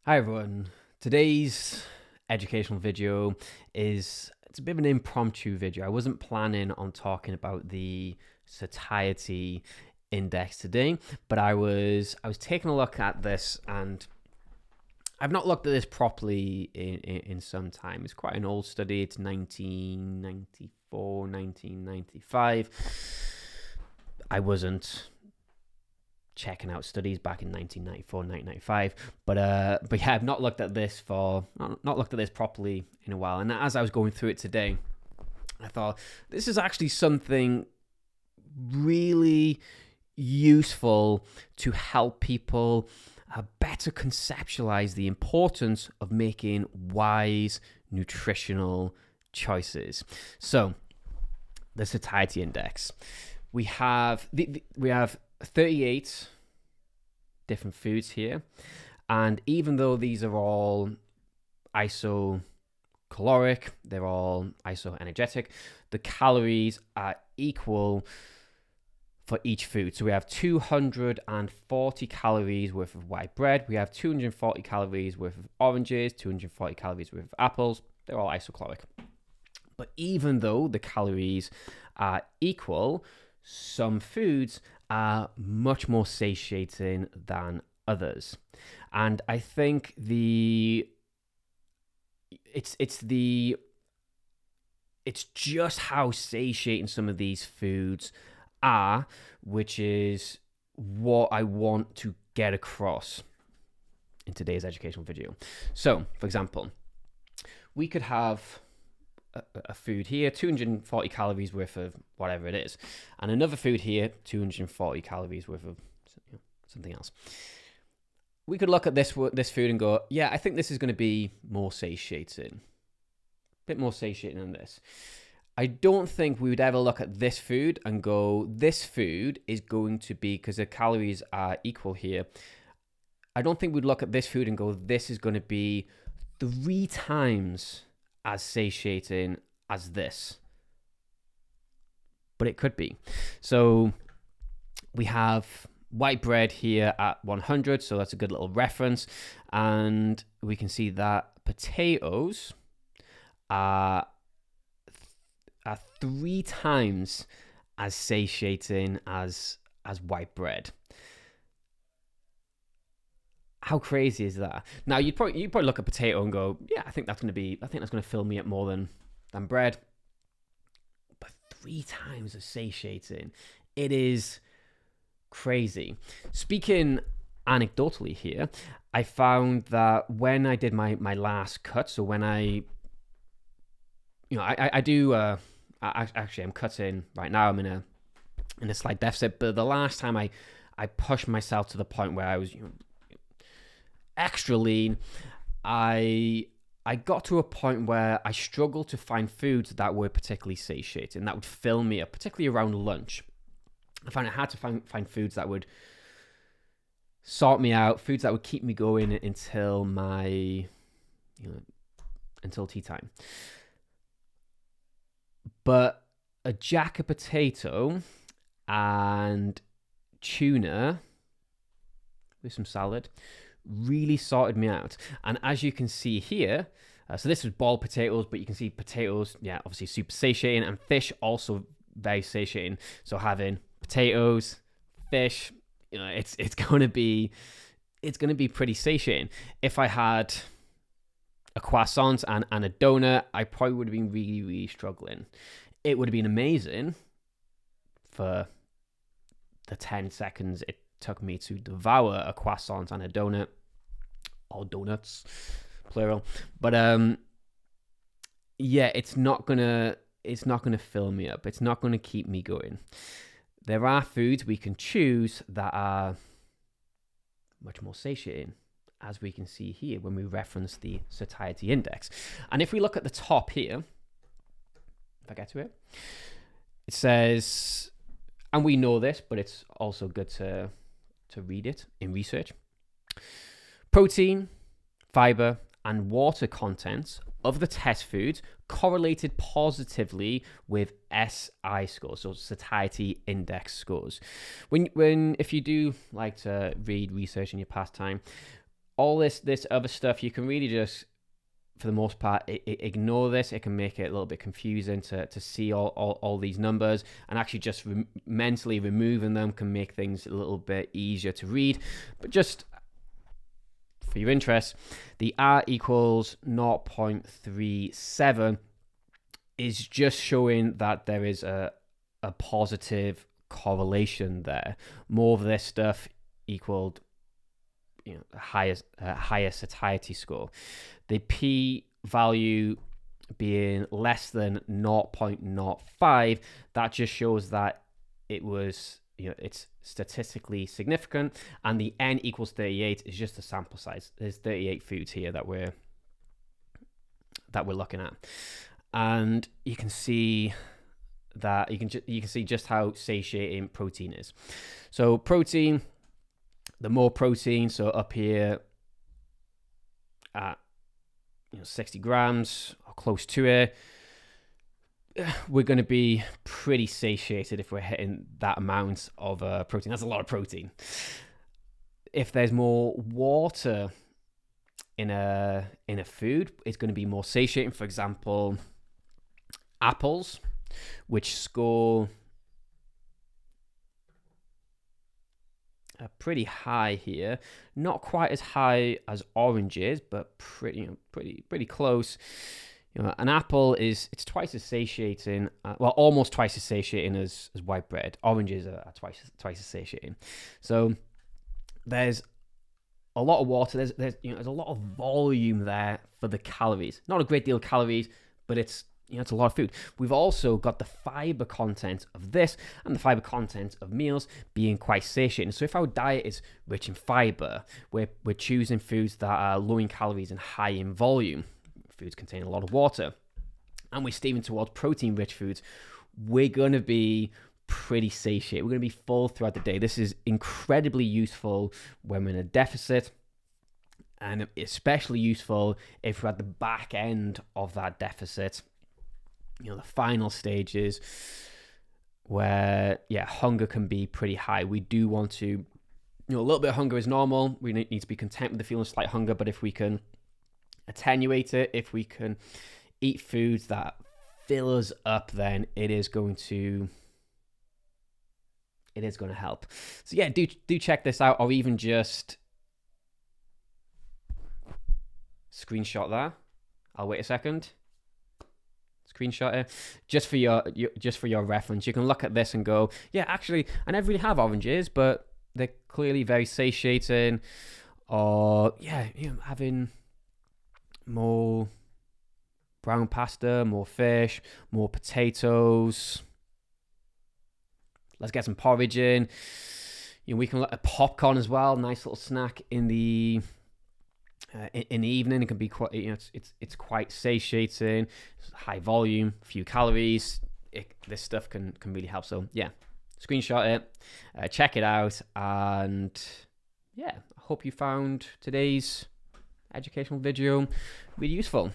Hi everyone. Today's educational video it's a bit of an impromptu video. I wasn't planning on talking about the satiety index today, but I was taking a look at this, and I've not looked at this properly in some time. It's quite an old study. It's 1994, 1995. I wasn't checking out studies back in 1994, 1995. But yeah, I've not looked at this properly in a while. And as I was going through it today, I thought this is actually something really useful to help people better conceptualize the importance of making wise nutritional choices. So, the satiety index. We have 38 different foods here, and even though these are all isocaloric, they're all isoenergetic, the calories are equal for each food. So we have 240 calories worth of white bread, we have 240 calories worth of oranges, 240 calories worth of apples. They're all isocaloric. But even though the calories are equal, some foods are much more satiating than others. And I think it's just how satiating some of these foods are, which is what I want to get across in today's educational video. So, for example, we could have a food here, 240 calories worth of whatever it is, and another food here, 240 calories worth of something else. We could look at this food and go, yeah, I think this is going to be more satiating, a bit more satiating than this. I don't think we would ever look at this food and go, this food is going to be, because the calories are equal here, I don't think we'd look at this food and go, this is going to be 3 times as satiating as this. But it could be. So we have white bread here at 100, so that's a good little reference. And we can see that potatoes are 3 times as satiating as white bread. How crazy is that? Now you'd probably look at potato and go, yeah, I think that's going to fill me up more than bread. But 3 times as satiating, it is crazy. Speaking anecdotally here, I found that when I did my last cut, so when I do actually I'm cutting right now. I'm in a slight deficit, but the last time I pushed myself to the point where I was extra lean, I got to a point where I struggled to find foods that were particularly satiating, that would fill me up, particularly around lunch. I found it hard to find foods that would sort me out, foods that would keep me going until until tea time. But a jacket potato and tuna with some salad really sorted me out. And as you can see here, so this was boiled potatoes, but you can see potatoes, yeah, obviously super satiating, and fish also very satiating. So having potatoes, fish, it's going to be pretty satiating. If I had a croissant and a donut, I probably would have been really, really struggling. It would have been amazing for the 10 seconds it took me to devour a croissant and a donut, or donuts, plural. But yeah, it's not gonna fill me up. It's not gonna keep me going. There are foods we can choose that are much more satiating, as we can see here when we reference the satiety index. And if we look at the top here, if I get to it, it says, and we know this, but it's also good to read it in research. Protein, fiber, and water content of the test foods correlated positively with SI scores, so satiety index scores. If you do like to read research in your pastime, all this other stuff, you can really just, for the most part, ignore this. It can make it a little bit confusing to see all these numbers, and actually just mentally removing them can make things a little bit easier to read. But just for your interest, the R equals 0.37 is just showing that there is a positive correlation there. More of this stuff equaled, higher satiety score. The p value being less than 0.05, that just shows that it was, it's statistically significant. And the n equals 38 is just the sample size. There's 38 foods here that we're looking at, and you can see that you can see just how satiating protein is. So protein, the more protein, so up here at 60 grams or close to it, we're going to be pretty satiated if we're hitting that amount of protein. That's a lot of protein. If there's more water in a food, it's going to be more satiating. For example, apples, which score pretty high here, not quite as high as oranges, but pretty close. An apple it's twice as satiating, almost twice as satiating as white bread. Oranges are twice as satiating. So there's a lot of water. There's a lot of volume there for the calories. Not a great deal of calories, but it's a lot of food. We've also got the fiber content of this and the fiber content of meals being quite satiating. So if our diet is rich in fiber, we're choosing foods that are low in calories and high in volume. Foods contain a lot of water. And we're steering towards protein-rich foods. We're going to be pretty satiated. We're going to be full throughout the day. This is incredibly useful when we're in a deficit, and especially useful if we're at the back end of that deficit. The final stages where, hunger can be pretty high. We do want to, a little bit of hunger is normal. We need to be content with the feeling of slight hunger, but if we can attenuate it, if we can eat foods that fill us up, then it is going to help. So do check this out, or even just screenshot that. I'll wait a second. Screenshot it just for your reference. You can look at this and go, actually, I never really have oranges, but they're clearly very satiating. Or having more brown pasta, more fish, more potatoes. Let's get some porridge in. We can look at popcorn as well. Nice little snack in the evening. It can be quite, it's quite satiating. It's high volume, few calories. This stuff can really help. So screenshot it, check it out, and I hope you found today's educational video really useful.